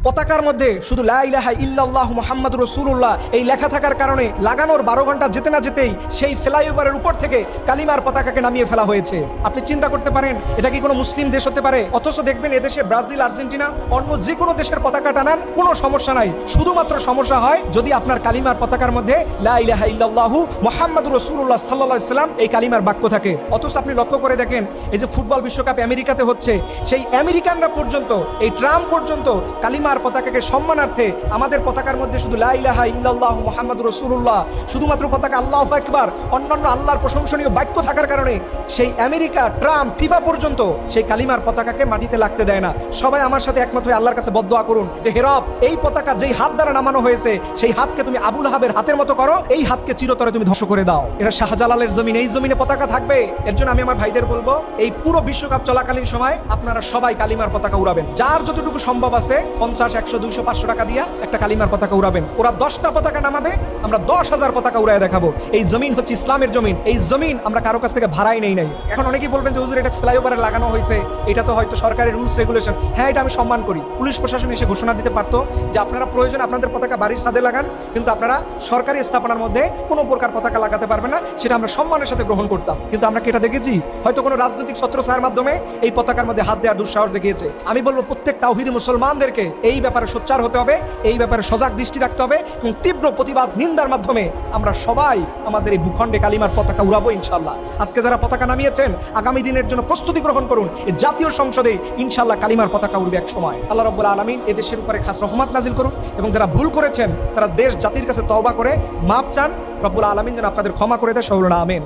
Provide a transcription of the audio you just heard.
পতাকার মধ্যে শুধু লা ইলাহা ইল্লাল্লাহু মুহাম্মাদুর রাসূলুল্লাহ এই লেখা থাকার কারণে লাগানোর 12 ঘন্টা যেতে না যেতেই সেই ফ্লাইওভারের উপর থেকে কালিমার পতাকাকে নামিয়ে ফেলা হয়েছে। আপনি চিন্তা করতে পারেন এটা কি কোনো মুসলিম দেশ হতে পারে? অথচ দেখবেন এদেশে ব্রাজিল, আর্জেন্টিনা, অন্য যে কোনো দেশের পতাকা টানান, কোনো সমস্যা নাই। শুধুমাত্র সমস্যা হয় যদি আপনার কালিমার পতাকার মধ্যে লা ইলাহা ইল্লাল্লাহু মুহাম্মাদুর রাসূলুল্লাহ সাল্লাল্লাহু আলাইহি সাল্লাম এই কালিমার বাক্য থাকে। অথচ আপনি লক্ষ্য করে দেখেন, এই যে ফুটবল বিশ্বকাপ আমেরিকাতে হচ্ছে, সেই আমেরিকানরা পর্যন্ত, এই ট্রাম্প পর্যন্ত কালিমার পতাকাকে সম্মানার্থে আমাদের পতাকার মধ্যে শুধু লা ইলাহা ইল্লাল্লাহু মুহাম্মাদুর রাসূলুল্লাহ, শুধুমাত্র পতাকা আল্লাহু আকবার, অন্যান্য আল্লাহর প্রশংসনীয় বাক্য থাকার কারণে সেই আমেরিকা, ট্রাম্প, ফিফা পর্যন্ত সেই কালিমার পতাকাকে মাটিতে লাগতে দেয় না। সবাই আমার সাথে একমত হয়ে আল্লাহর কাছে বদদোয়া করুন যে হে রব, এই পতাকা যেই হাত দ্বারা নামানো হয়েছে সেই হাতকে তুমি আবুল আহাবের হাতের মতো করো, এই হাতকে চিরতরে তুমি ধ্বংস করে দাও। এটা শাহজালালের জমিন, এই জমিনে পতাকা থাকবে। এর জন্য আমি আমার ভাইদের বলবো, এই পুরো বিশ্বকাপ চলাকালীন সময় আপনারা সবাই কালিমার পতাকা উড়াবেন। যার যতটুকু সম্ভব আছে 50, 100, 200, 500 টাকা দিয়া একটা কালিমার পতাকা উড়াবেন। ওরা 10টা পতাকা নামাবে, আমরা 10,000 পতাকা উড়ায় দেখাবো। এই জমিন হচ্ছে ইসলামের জমিন, এই জমিন আমরা কারো কাছ থেকে ভাড়াই নেই নাই। এখন অনেকেই বলবেন যে হুজুর এটা ফ্লাইওভারে লাগানো হয়েছে, এটা তো হয়তো সরকারের রুলস রেগুলেশন। হ্যাঁ, এটা আমি সম্মান করি। পুলিশ প্রশাসন এসে ঘোষণা দিতে পারতো যে আপনারা প্রয়োজন আপনাদের পতাকা বাড়ির ছাদে লাগান, কিন্তু আপনারা সরকারি স্থাপনার মধ্যে কোনো প্রকার পতাকা লাগাতে পারবে না, সেটা আমরা সম্মানের সাথে গ্রহণ করতাম। কিন্তু আমরা কি এটা দেখেছি? হয়তো কোনো রাজনৈতিক ছত্রছায়ার মাধ্যমে এই পতাকার মধ্যে হাত দেওয়ার দুঃসাহস দেখিয়েছে। আমি বলবো প্রত্যেক তাওহীদি মুসলমানদেরকে এই ব্যাপারে সোচ্চার হতে হবে, এই ব্যাপারে সজাগ দৃষ্টি রাখতে হবে এবং তীব্র প্রতিবাদ নিন্দার মাধ্যমে আমরা সবাই আমাদের এই ভূখণ্ডে কালিমার পতাকা উড়াবো ইনশাআল্লাহ। আজকে যারা পতাকা নামিয়েছেন, আগামী দিনের জন্য প্রস্তুতি গ্রহণ করুন। এই জাতীয় সংসদে ইনশাআল্লাহ কালিমার পতাকা উড়বে এক সময়। আল্লাহ রাব্বুল আলামিন এই দেশের উপরে খাস রহমত নাজিল করুন এবং যারা ভুল করেছেন তারা দেশ জাতির কাছে তওবা করে মাপ চান। রব্বুল আলামিন যেন আপনাদের ক্ষমা করে দেয়। সকলে আমিন।